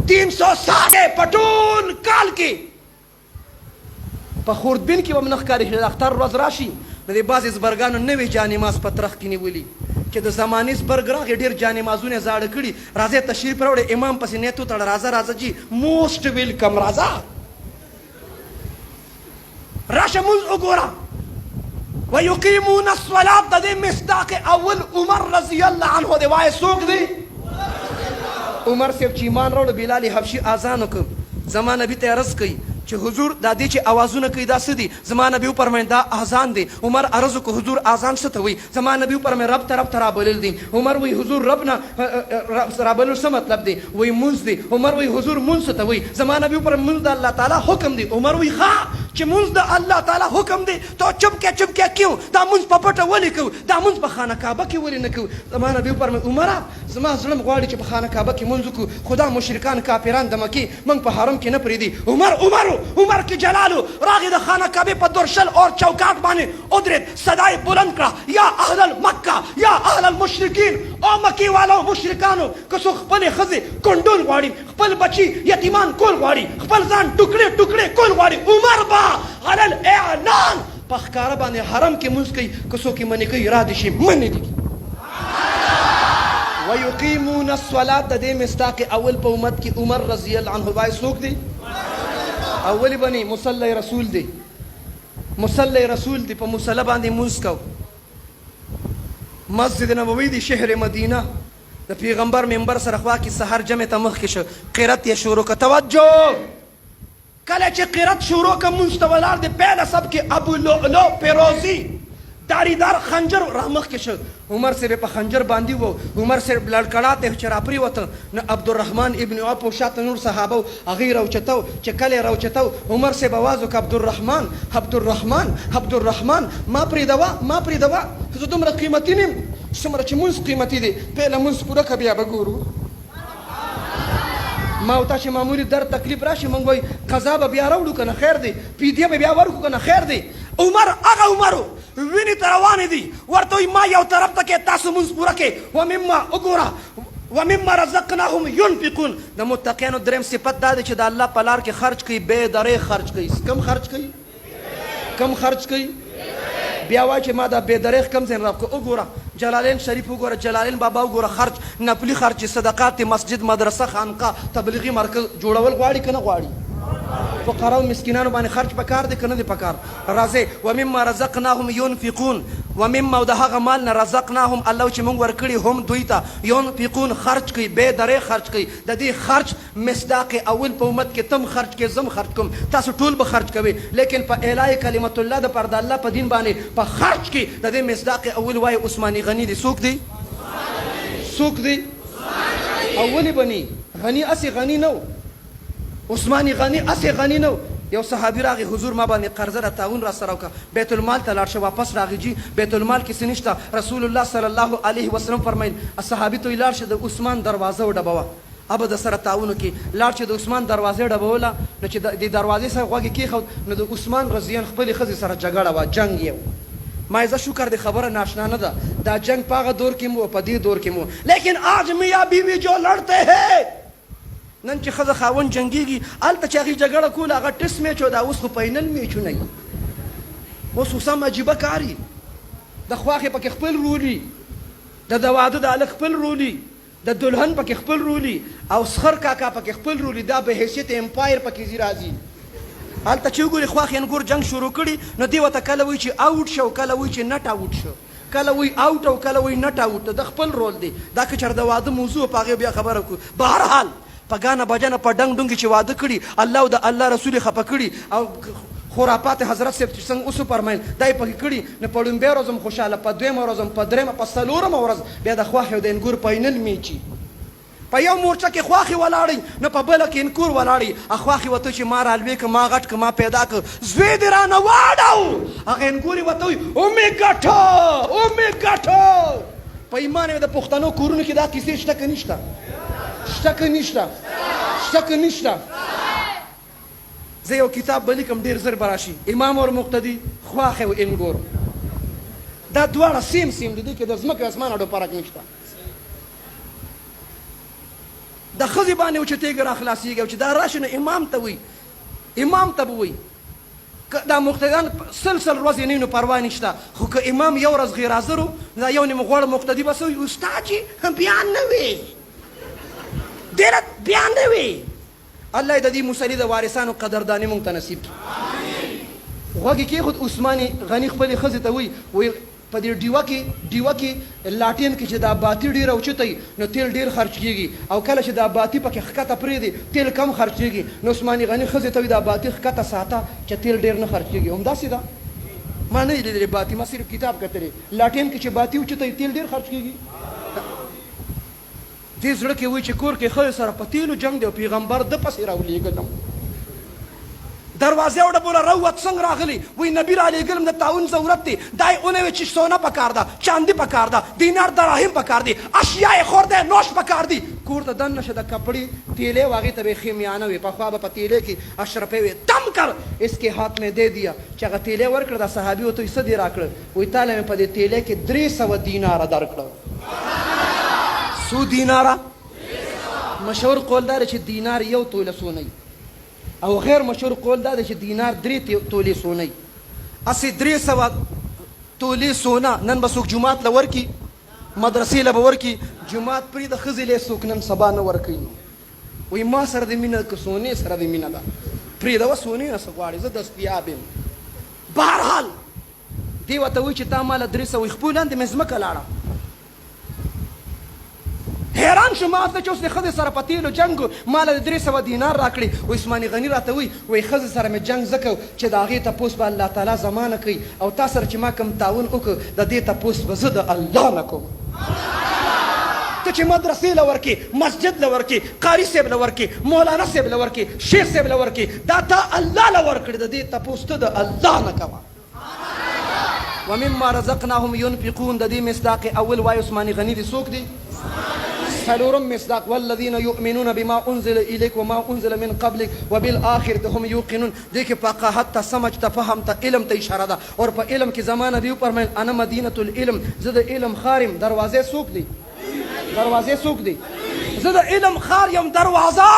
360 په ټول کال کې په خوردبین کې به هم نه ښکاري چې د اختر ورځ راشي نو د بعضې زبرګانو نوې جانماز په ترخ کې نیولي چې د زمانې زبرګ راغی ډېر جانمازونه یې زاړه کړي راځئ تشریف راوړئ امام پسې نیت وتړه راځه راځه جي موسټ ویلکم راځه راشه مونځ وګوره ویقیمون الصلاة د دې مصداق اول عمر رضی الله عنه دی وایي څوک دی عمر صاحب چې ایمان راوړه بلال حبشي اذان وکړ زما نبي ته عرض کوي چې حضور دا دی چې اوازونه کوي دا څه دي زما نبي وفرمایل دا اذان دی عمر عرض وکړ حضور اذان څه ته وایي زما نبي وفرمایل رب ته رابلل دي عمر وایي حضور رب نه رابلل څه مطلب دی وایي مونځ دی عمر وایي حضور مونځ څه ته وایي زما نبي وفرمایل مونځ د الله تعالی حکم دی عمر وایي ښه چې مونځ د الله تعالی حکم دی تو چپکې کیوں دا مونځ په پټه ولې کوو دا مونځ په خانه کعبه کې ولې نه کوو زما نبي وفرمایل عمره زما زړه غواړي چې په خانه کعبه کې مونځ وکړو خدا مشرکان کافران د مکې موږ په حرم کې نه پرېږدي عمر کې جلالو راغی د خانه کعبې په درشل اور چوکاټ باندې ودرېد صدای بلند کړه یا اهل المکه یا اهل المشرکین او مکې والو مشرکانو که څوک خپلې ښځې کنډول غواړي خپل بچي یتیمان کول غواړي خپل ځان ټوکړې کول غواړي عمر به علی الاعلان په ښکاره باندې حرم کې مونځ کوي که څوک یې منې کوي را دې شي منې دي ویقیمون الصلاة د دې مصداق اول په امت کې عمر رضی الله عنه وایي څوک دی اولی بنی مصلی رسول دی په مصلی باندې مونځ کو مسجد نبوي دی شهر مدینه د پیغمبر منبر سره خوا کې سحر جمع ته مخکې شو قرت یې شروع که توجه کله چې قرت شروع که مونځ ته ولاړ دی پهله سب کې ابو لؤلؤ فیروزی داریدار خنجر را مخکې شو عمر صاحب په خنجر باندې و عمر صاحب لړکړاته چې راپرېوته نو عبدالرحمن ابن عوف او شاته نور صحابه هغې راوچتو چې کله یې راوچتو عمر صاحب اواز وکړه عبدالرحمن ما پرېږدوه زه دومره قیمتي نه یم څومره چې مونځ قیمتي دی پهله مونځ پوره که بیا به ګورو ما او تا چې معمولي درد تکلیف راشي موږ وایي قضا به بیا راوړو که نه خیر دی فدیه به بیا ورکړو که نه خیر دی عمر هغه عمرو وینې ته روانې دي ورته وایي ما یو طرف ته کې تاسو مونځ پوره کې ومما رزقناهم ينفقون د متقیانو دریم صفت دا دی چې د الله په لار کې خرج کوي بې درې خرج کوي کم خرج کوي بیا وایي چې ما دا بې درې کم ځای راکړو وګوره جلالین شریف وګوره جلالین بابا وګوره خرج نفلي خرج صدقات مسجد مدرسه خانقاه تبلیغي مرکز جوړول غواړي که نه غواړي فقراو مسکینانو باندې خرج پکار دی که نه دی پکار راځئ ومما رزقناهم ينفقون ومما د هغه مال نه رزقناهم الله چې موږ ورکړي هم دوی ته ينفقون خرج کوي بې درې خرج کوي د دې خرج مصداق اول په امت کې تم خرج کې زم خرج کوم تاسو ټول به خرج کوئ لیکن په اعلای کلمت الله د پر د الله په دین باندې په خرج کې د دې مصداق اول وایي عثماني غني دی څوک دی اولی بني غني اسې غني نه عثماني غني اسې غني نه یو صحابي راغی حضور ما باندې قرضه را تعاون را سره وکړه بیت المال ته لاړ شه واپس راغی جي بیت المال کې څه نشته رسول الله صلی الله علیه وسلم فرمایل صحابي ته لاړ شه د عثمان دروازه وډبوه اب د سره تعاون کې لاړ چې د عثمان دروازه ډبوله نو چې د دروازې سره غوږ کېښود نو د عثمان رضیان خپلې ښځې سره جګړه وه جنګ یې ما زه شکر دی خبره ناشنا نه ده دا جنگ په هغه دور کې مو په دې دور کې مو لیکن آج میاں بیوی جو لڑتے ہیں نن چې ښځه خاوند جنګېږي هلته چې هغې جګړه کوله هغه ټس میچ و دا اوس خو فاینل میچونه وي اوس خو سم عجیبه کار وي د خواښې پکې خپل رولي د واده د هلک خپل رولي د دلهن پکې خپل رولي او سخر کاکا پکې خپل رولي دا به حیثیت امپایر پکې ځي راځي هلته چې وګورې خواښې انګور جنګ شروع کړي نو دې ورته کله وایي چې آوټ شو کله وایي چې نټ آوټ شو کله وایي آوټ او کله وایي نټ آوټ د خپل رول دی دا که چېرې د واده موضوع په هغې بیا خبره کړو بهرحال په ګانه بجانه په ډنګ ډونګې چې واده کړي الله او د الله رسول یې خفه کړي او خرافات حضرت صاحب چې څنګه اوس وفرمایل دا یې پکې کړي نو په لومبۍ ورځ هم خوشحاله په دویمه ورځ هم په درېیمه په څلورمه ورځ بیا د خواښې او د انګور فاینل میچي په یو مورچه کې خواښې ولاړئ نو په بله کې انکور ولاړئ خواښې ورته چې ما رالوې که ما غټ که ما پیدا که زوی دې رانه واړو هغه انګور یې ورته وایي اومې ګټه په ایمان یې د پښتنو کورونو کې دا کیسې شته که نشته شته که نشته زه یو کتاب به لیکم ډېر زر به راشي امام اور مقتدي خواښې او انګور دا دواړه سیم دي دې کې د ځمکې اسمان اډو فرق نشته د ښځې باندې و چې تیږه را خلاصېږي او چې دا راشي نو امام ته وایي امام ته به وایي دا مقتدیان سلسل ورځې نه نو پروا نشته خو که امام یو ورځ غیر حاضر و دا یو نیم غوړ مقتدي به څه وایي استاد جي بیان نه وي ډېره بیان نه وي الله د دې مصلي د وارثانو قدرداني مونږ ته نصیب کړي غوږ یې کېښود عثمان غني خپلې ښځې ته وایي په دې ډیوه کې لاټین کې چې دا باتی ډېر اوچتی نو تیل ډېر خرچ کېږي او کله چې دا باتی پکې ښکته پرېږدي تیل کم خرچ کېږي نو عثمان غني ښځې ته وایي دا باتی ښکته ساته چې تیل ډېر نه خرچ کېږي همداسې ده ما نه دی لیدلی باتی ما صرف کتاب کتلی لاټین کې چې باتی اوچتی تیل ډېر خرچ کېږي دې زړه کې وایي چې کور کې ښځې سره په تیلو جنګ دی او پیغمبر د پسې راولېږلم دروازه وړه بوله روت څنګه راغلی وی نبی را لېږلم د تعاون ضرورت دی دا یې ونه وی چې سونه پکار ده چاندي پکار ده دینار دراهم پکار دی اشیا یې خور دی نوش پکار دی کور ته دن نشه د کپړې تیلې و هغې ته به یې خیمیانه وي پخوا به په تیلې کې اشرفې وي دم کر اس کې هات مې دے دیا چې هغه تیلې ورکړه دا صحابي ورته وایي څه دې راکړه وایي تاله مې په دې تیلې کې 300 دیناره درکړه څو دیناره مشهور قول دا دی چې دینار یو توله سونه او غیر مشهور قول دا دی چې دینار 3 تولې سونه اسې 300 تولې سونه نن به څوک جومات له ورکي مدرسې له به ورکي جومات پرېږده ښځې له څوک نن سبا نه ورکوي وایي ما سره د مینه که سونې سره د مینه ده پرېږدوه سونې نه څه غواړې زه دستیاب یم بهرحال دې ورته وایي چې تا ماله 300 وایي خپل لاندې مې ځمکه لاړه حیران شو ما ته چې اوس د ښځې سره په تیلو جنګ ما له 300 دینار راکړي و عثمان غني راته وایي وایي ښځې سره مې جنګ ځکه چې د هغې تپوس به الله تعالی زما نه کوي او تا سره چې ما کوم تعاون وکړ د دې تپوس به زه د الله نه کوم ته چې مدرسې له ورکې مسجد له ورکې قاري صاحب له ورکې مولانا صاحب له ورکې شیخ صاحب له ورکې دا تا الله له ورکړې د دې تپوس ته د الله نه کوه ومما رزقناهم ينفقون د دې مصداق اول وایي عثمان غني دي څوک دي څلورم مصداق والذین یؤمنون بما انزل الیک وما انزل من قبلک وبالآخرة هم یوقنون دې کې فقاهت ته سمجھ ته فهم ته علم ته اشاره ده اور په علم کې زمانه دی فرمایل انا مدینة العلم زه د علم ښار یم دروازې څوک دی دروازې څوک دی زه د علم ښار یم دروازه